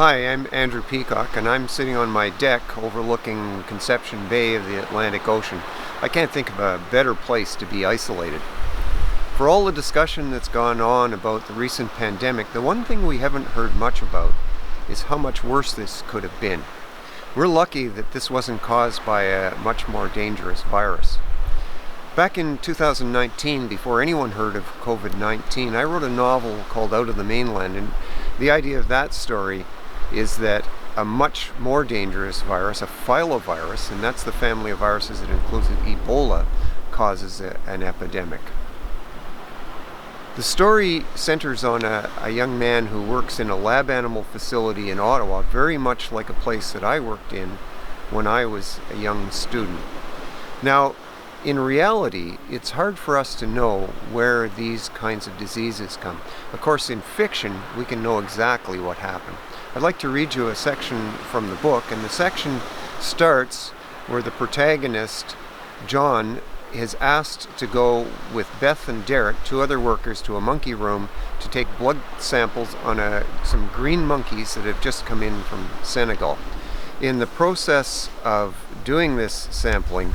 Hi, I'm Andrew Peacock, and I'm sitting on my deck overlooking Conception Bay of the Atlantic Ocean. I can't think of a better place to be isolated. For all the discussion that's gone on about the recent pandemic, the one thing we haven't heard much about is how much worse this could have been. We're lucky that this wasn't caused by a much more dangerous virus. Back in 2019, before anyone heard of COVID-19, I wrote a novel called Out of the Mainland, and the idea of that story is that a much more dangerous virus, a filovirus, and that's the family of viruses that includes Ebola, causes an epidemic. The story centers on a young man who works in a lab animal facility in Ottawa, very much like a place that I worked in when I was a young student. Now, in reality, it's hard for us to know where these kinds of diseases come. Of course, in fiction, we can know exactly what happened. I'd like to read you a section from the book, and the section starts where the protagonist, John, is asked to go with Beth and Derek, two other workers, to a monkey room to take blood samples on some green monkeys that have just come in from Senegal. In the process of doing this sampling,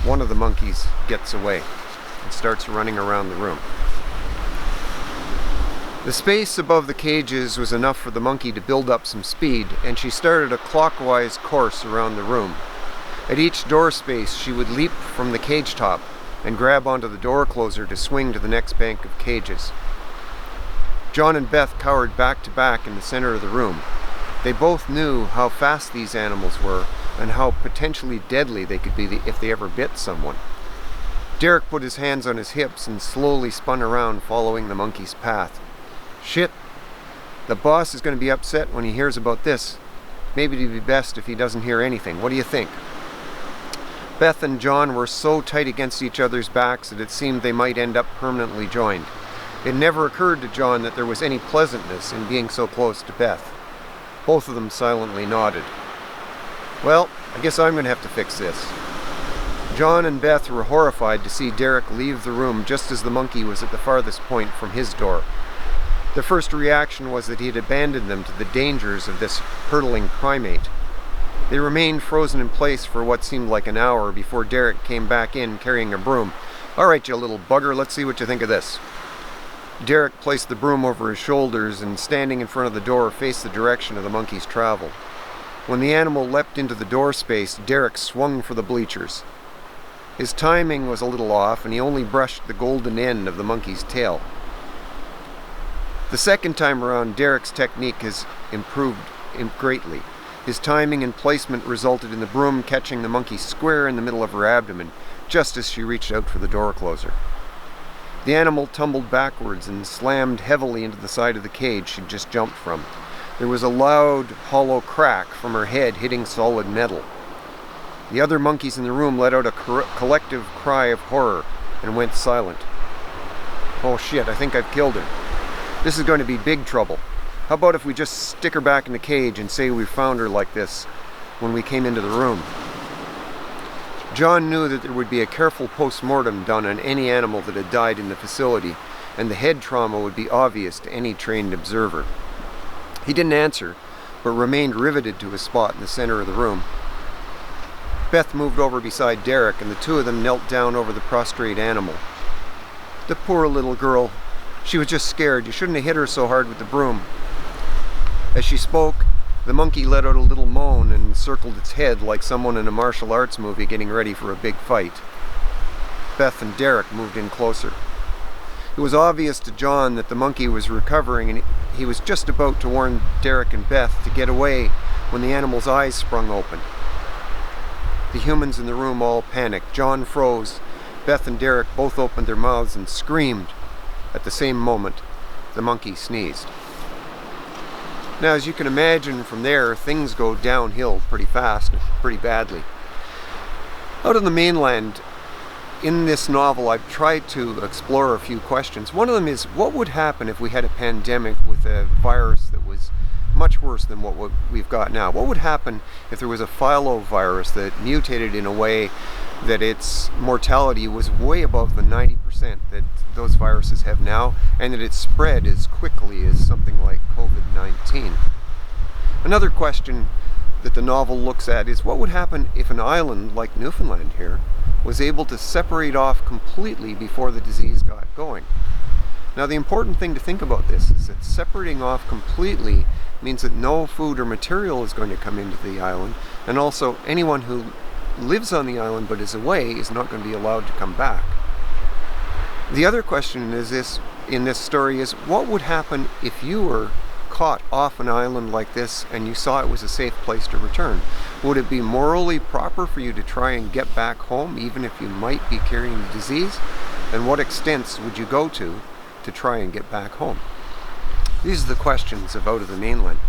one of the monkeys gets away and starts running around the room. The space above the cages was enough for the monkey to build up some speed, and she started a clockwise course around the room. At each door space, she would leap from the cage top and grab onto the door closer to swing to the next bank of cages. John and Beth cowered back to back in the center of the room. They both knew how fast these animals were and how potentially deadly they could be if they ever bit someone. Derek put his hands on his hips and slowly spun around, following the monkey's path. Shit, the boss is going to be upset when he hears about this. Maybe it'd be best if he doesn't hear anything. What do you think? Beth and John were so tight against each other's backs that it seemed they might end up permanently joined. It never occurred to John that there was any pleasantness in being so close to Beth. Both of them silently nodded. Well, I guess I'm going to have to fix this. John and Beth were horrified to see Derek leave the room just as the monkey was at the farthest point from his door. Their first reaction was that he had abandoned them to the dangers of this hurtling primate. They remained frozen in place for what seemed like an hour before Derek came back in carrying a broom. "All right, you little bugger, let's see what you think of this." Derek placed the broom over his shoulders and, standing in front of the door, faced the direction of the monkey's travel. When the animal leapt into the door space, Derek swung for the bleachers. His timing was a little off, and he only brushed the golden end of the monkey's tail. The second time around, Derek's technique has improved greatly. His timing and placement resulted in the broom catching the monkey square in the middle of her abdomen, just as she reached out for the door closer. The animal tumbled backwards and slammed heavily into the side of the cage she'd just jumped from. There was a loud, hollow crack from her head hitting solid metal. The other monkeys in the room let out a collective cry of horror and went silent. "Oh shit, I think I've killed her. This is going to be big trouble. How about if we just stick her back in the cage and say we found her like this when we came into the room?" John knew that there would be a careful post-mortem done on any animal that had died in the facility, and the head trauma would be obvious to any trained observer. He didn't answer, but remained riveted to his spot in the center of the room. Beth moved over beside Derek, and the two of them knelt down over the prostrate animal. "The poor little girl. She was just scared. You shouldn't have hit her so hard with the broom." As she spoke, the monkey let out a little moan and circled its head like someone in a martial arts movie getting ready for a big fight. Beth and Derek moved in closer. It was obvious to John that the monkey was recovering, and he was just about to warn Derek and Beth to get away when the animal's eyes sprung open. The humans in the room all panicked. John froze. Beth and Derek both opened their mouths and screamed. At the same moment, the monkey sneezed. Now, as you can imagine, from there, things go downhill pretty fast, pretty badly. Out on the mainland, in this novel, I've tried to explore a few questions. One of them is, what would happen if we had a pandemic with a virus that was much worse than what we've got now? What would happen if there was a filovirus that mutated in a way that its mortality was way above the 90% that those viruses have now, and that it spread as quickly as something like COVID-19? Another question that the novel looks at is what would happen if an island like Newfoundland here was able to separate off completely before the disease got going. Now the important thing to think about this is that separating off completely means that no food or material is going to come into the island, and also anyone who lives on the island but is away is not going to be allowed to come back. The other question in this story is what would happen if you were caught off an island like this and you saw it was a safe place to return? Would it be morally proper for you to try and get back home even if you might be carrying the disease? And what extents would you go to try and get back home? These are the questions of Out of the Mainland.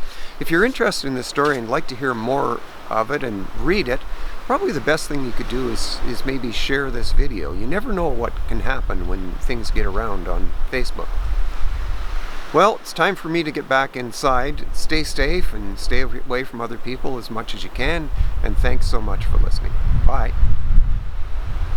If you're interested in this story and like to hear more of it and read it, probably the best thing you could do is maybe share this video. You never know what can happen when things get around on Facebook. Well, it's time for me to get back inside. Stay safe and stay away from other people as much as you can, and thanks so much for listening. Bye.